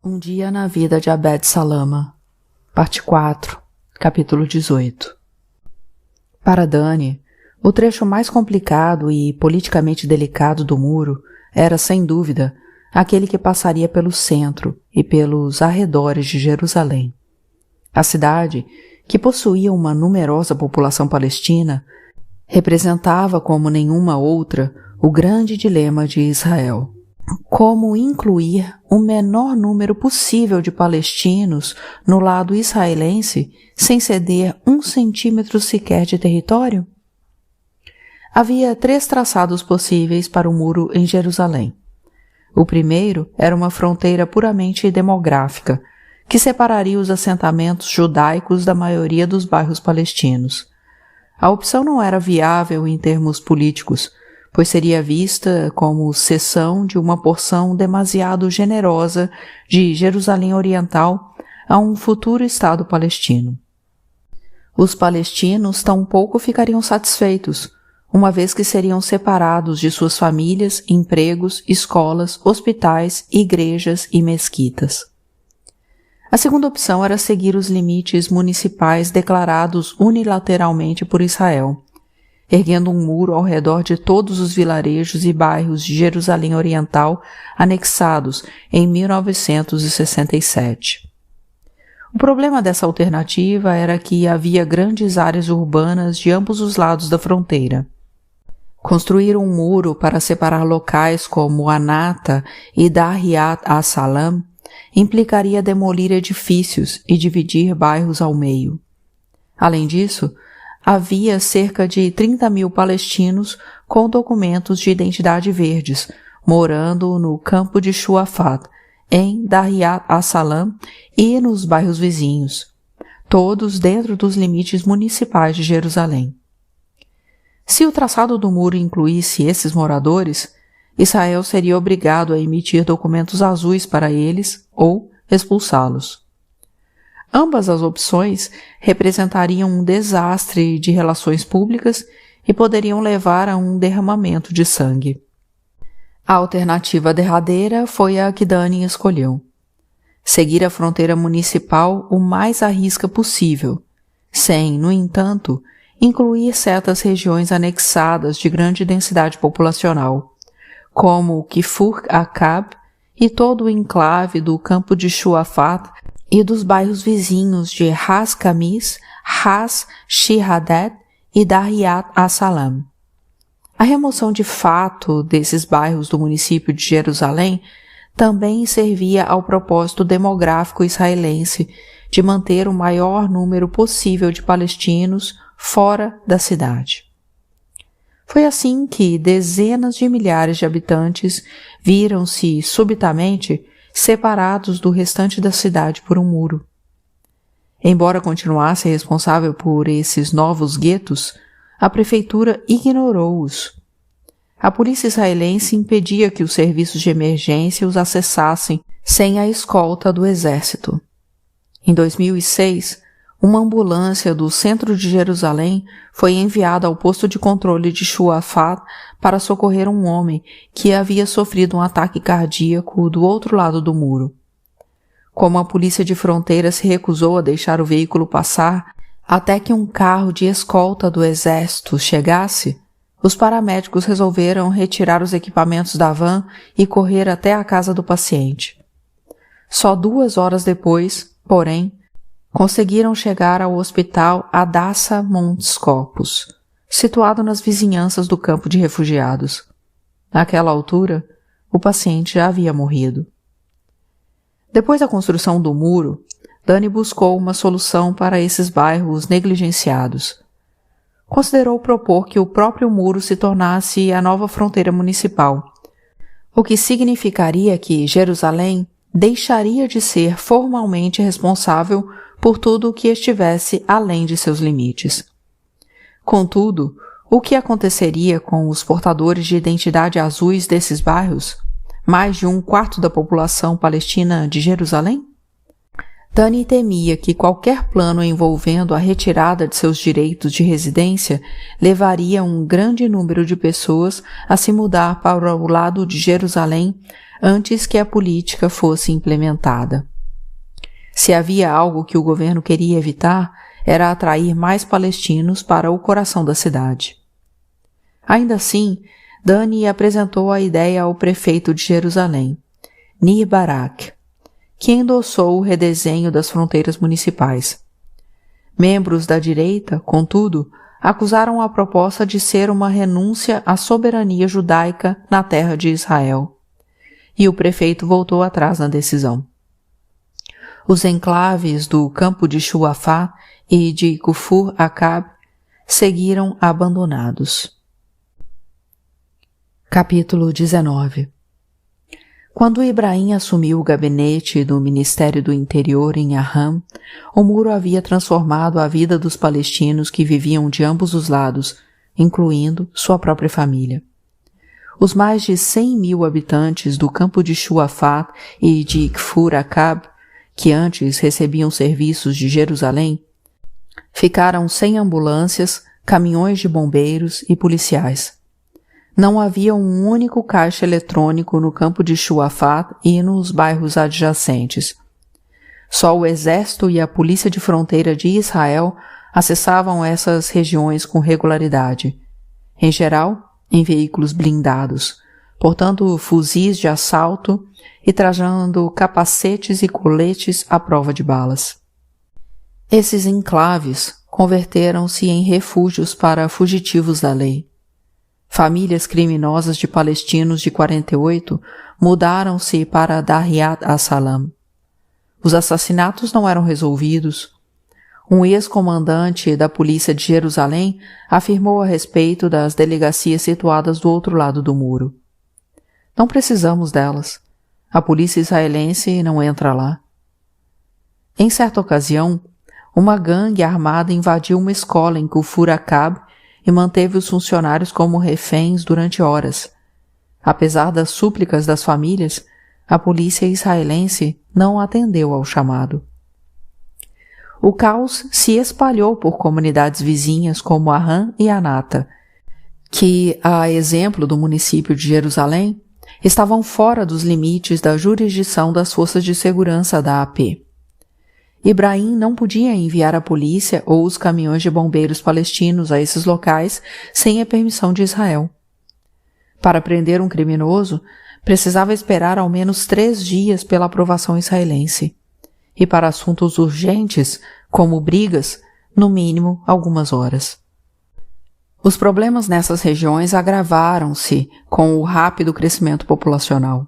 Um dia na vida de Abed Salama, parte 4, capítulo 18. Para Dani, o trecho mais complicado e politicamente delicado do muro era, sem dúvida, aquele que passaria pelo centro e pelos arredores de Jerusalém. A cidade, que possuía uma numerosa população palestina, representava como nenhuma outra o grande dilema de Israel. Como incluir o menor número possível de palestinos no lado israelense sem ceder 1 centímetro sequer de território? Havia 3 traçados possíveis para o muro em Jerusalém. O primeiro era uma fronteira puramente demográfica, que separaria os assentamentos judaicos da maioria dos bairros palestinos. A opção não era viável em termos políticos, pois seria vista como cessão de uma porção demasiado generosa de Jerusalém Oriental a um futuro Estado palestino. Os palestinos tampouco ficariam satisfeitos, uma vez que seriam separados de suas famílias, empregos, escolas, hospitais, igrejas e mesquitas. A segunda opção era seguir os limites municipais declarados unilateralmente por Israel, erguendo um muro ao redor de todos os vilarejos e bairros de Jerusalém Oriental anexados em 1967. O problema dessa alternativa era que havia grandes áreas urbanas de ambos os lados da fronteira. Construir um muro para separar locais como Anata e Dar-Yat As-Salam implicaria demolir edifícios e dividir bairros ao meio. Além disso, havia cerca de 30.000 palestinos com documentos de identidade verdes, morando no campo de Shuafat, em Dar-Yat As-Salam e nos bairros vizinhos, todos dentro dos limites municipais de Jerusalém. Se o traçado do muro incluísse esses moradores, Israel seria obrigado a emitir documentos azuis para eles ou expulsá-los. Ambas as opções representariam um desastre de relações públicas e poderiam levar a um derramamento de sangue. A alternativa derradeira foi a que Dani escolheu. Seguir a fronteira municipal o mais à risca possível, sem, no entanto, incluir certas regiões anexadas de grande densidade populacional, como Kfur Akab e todo o enclave do campo de Shuafat e dos bairros vizinhos de Ras Kamis, Ras Shihadet e Dar-Yat As-Salam. A remoção de fato desses bairros do município de Jerusalém também servia ao propósito demográfico israelense de manter o maior número possível de palestinos fora da cidade. Foi assim que dezenas de milhares de habitantes viram-se subitamente separados do restante da cidade por um muro. Embora continuasse responsável por esses novos guetos, a prefeitura ignorou-os. A polícia israelense impedia que os serviços de emergência os acessassem sem a escolta do exército. Em 2006, uma ambulância do centro de Jerusalém foi enviada ao posto de controle de Shuafat para socorrer um homem que havia sofrido um ataque cardíaco do outro lado do muro. Como a polícia de fronteira se recusou a deixar o veículo passar até que um carro de escolta do exército chegasse, os paramédicos resolveram retirar os equipamentos da van e correr até a casa do paciente. Só 2 horas depois, porém, conseguiram chegar ao hospital Hadassah Montes-Copos, situado nas vizinhanças do campo de refugiados. Naquela altura, o paciente já havia morrido. Depois da construção do muro, Dani buscou uma solução para esses bairros negligenciados. Considerou propor que o próprio muro se tornasse a nova fronteira municipal, o que significaria que Jerusalém deixaria de ser formalmente responsável por tudo o que estivesse além de seus limites. Contudo, o que aconteceria com os portadores de identidade azuis desses bairros, mais de 1/4 da população palestina de Jerusalém? Dani temia que qualquer plano envolvendo a retirada de seus direitos de residência levaria um grande número de pessoas a se mudar para o lado de Jerusalém antes que a política fosse implementada. Se havia algo que o governo queria evitar, era atrair mais palestinos para o coração da cidade. Ainda assim, Dani apresentou a ideia ao prefeito de Jerusalém, Nir Barak, que endossou o redesenho das fronteiras municipais. Membros da direita, contudo, acusaram a proposta de ser uma renúncia à soberania judaica na terra de Israel, e o prefeito voltou atrás na decisão. Os enclaves do campo de Shuafá e de Kufur Akab seguiram abandonados. Capítulo 19. Quando Ibrahim assumiu o gabinete do Ministério do Interior em Aham, o muro havia transformado a vida dos palestinos que viviam de ambos os lados, incluindo sua própria família. Os mais de 100.000 habitantes do campo de Shuafá e de Kfur Akab, que antes recebiam serviços de Jerusalém, ficaram sem ambulâncias, caminhões de bombeiros e policiais. Não havia um único caixa eletrônico no campo de Shuafá e nos bairros adjacentes. Só o Exército e a Polícia de Fronteira de Israel acessavam essas regiões com regularidade, em geral em veículos blindados, portando fuzis de assalto e trajando capacetes e coletes à prova de balas. Esses enclaves converteram-se em refúgios para fugitivos da lei. Famílias criminosas de palestinos de 48 mudaram-se para Dahiat as-Salam. Os assassinatos não eram resolvidos. Um ex-comandante da polícia de Jerusalém afirmou a respeito das delegacias situadas do outro lado do muro: "Não precisamos delas. A polícia israelense não entra lá." Em certa ocasião, uma gangue armada invadiu uma escola em Kufur Akab e manteve os funcionários como reféns durante horas. Apesar das súplicas das famílias, a polícia israelense não atendeu ao chamado. O caos se espalhou por comunidades vizinhas como Aham e Anata, que, a exemplo do município de Jerusalém, estavam fora dos limites da jurisdição das forças de segurança da AP. Ibrahim não podia enviar a polícia ou os caminhões de bombeiros palestinos a esses locais sem a permissão de Israel. Para prender um criminoso, precisava esperar ao menos 3 dias pela aprovação israelense, e para assuntos urgentes, como brigas, no mínimo algumas horas. Os problemas nessas regiões agravaram-se com o rápido crescimento populacional.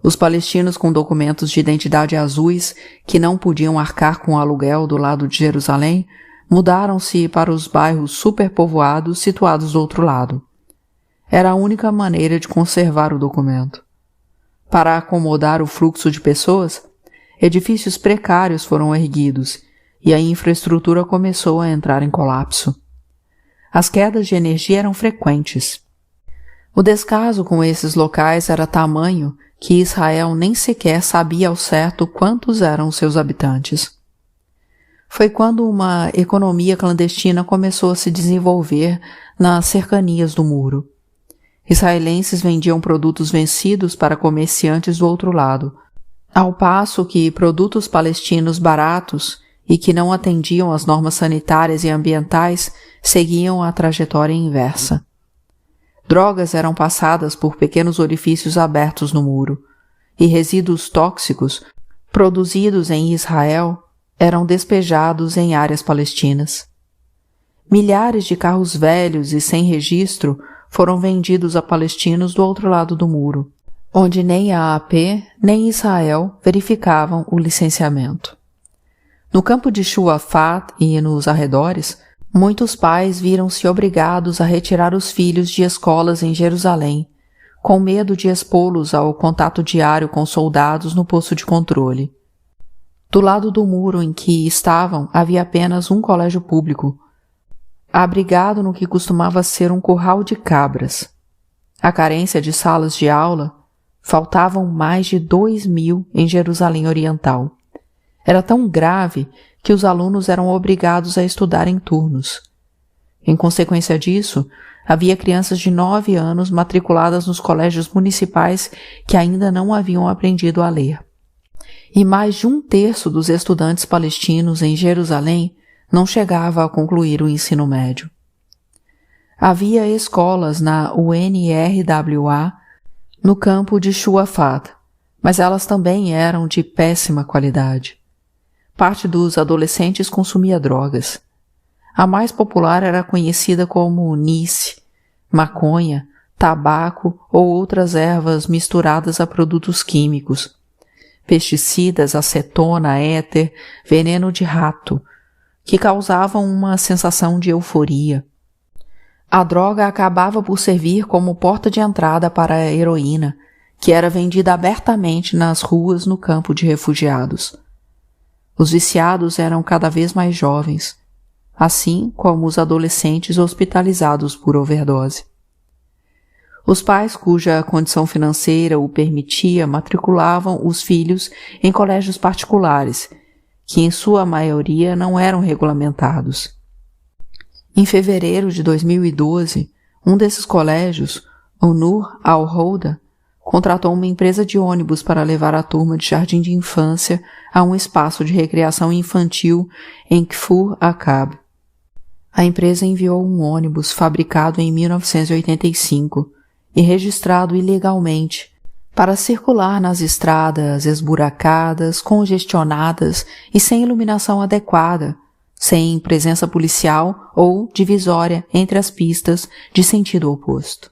Os palestinos com documentos de identidade azuis, que não podiam arcar com o aluguel do lado de Jerusalém, mudaram-se para os bairros superpovoados situados do outro lado. Era a única maneira de conservar o documento. Para acomodar o fluxo de pessoas, edifícios precários foram erguidos e a infraestrutura começou a entrar em colapso. As quedas de energia eram frequentes. O descaso com esses locais era tamanho que Israel nem sequer sabia ao certo quantos eram seus habitantes. Foi quando uma economia clandestina começou a se desenvolver nas cercanias do muro. Israelenses vendiam produtos vencidos para comerciantes do outro lado, ao passo que produtos palestinos baratos e que não atendiam às normas sanitárias e ambientais seguiam a trajetória inversa. Drogas eram passadas por pequenos orifícios abertos no muro, e resíduos tóxicos, produzidos em Israel, eram despejados em áreas palestinas. Milhares de carros velhos e sem registro foram vendidos a palestinos do outro lado do muro, onde nem a AP nem Israel verificavam o licenciamento. No campo de Shuafá e nos arredores, muitos pais viram-se obrigados a retirar os filhos de escolas em Jerusalém, com medo de expô-los ao contato diário com soldados no posto de controle. Do lado do muro em que estavam havia apenas um colégio público, abrigado no que costumava ser um curral de cabras. A carência de salas de aula, faltavam mais de 2.000 em Jerusalém Oriental. Era tão grave que os alunos eram obrigados a estudar em turnos. Em consequência disso, havia crianças de 9 anos matriculadas nos colégios municipais que ainda não haviam aprendido a ler. E mais de 1/3 dos estudantes palestinos em Jerusalém não chegava a concluir o ensino médio. Havia escolas na UNRWA no campo de Shuafat, mas elas também eram de péssima qualidade. Parte dos adolescentes consumia drogas. A mais popular era conhecida como nice, maconha, tabaco ou outras ervas misturadas a produtos químicos, pesticidas, acetona, éter, veneno de rato, que causavam uma sensação de euforia. A droga acabava por servir como porta de entrada para a heroína, que era vendida abertamente nas ruas no campo de refugiados. Os viciados eram cada vez mais jovens, assim como os adolescentes hospitalizados por overdose. Os pais cuja condição financeira o permitia matriculavam os filhos em colégios particulares, que em sua maioria não eram regulamentados. Em fevereiro de 2012, um desses colégios, o Nur al-Houda, contratou uma empresa de ônibus para levar a turma de jardim de infância a um espaço de recreação infantil em Kfur Akab. A empresa enviou um ônibus fabricado em 1985 e registrado ilegalmente para circular nas estradas esburacadas, congestionadas e sem iluminação adequada, sem presença policial ou divisória entre as pistas de sentido oposto.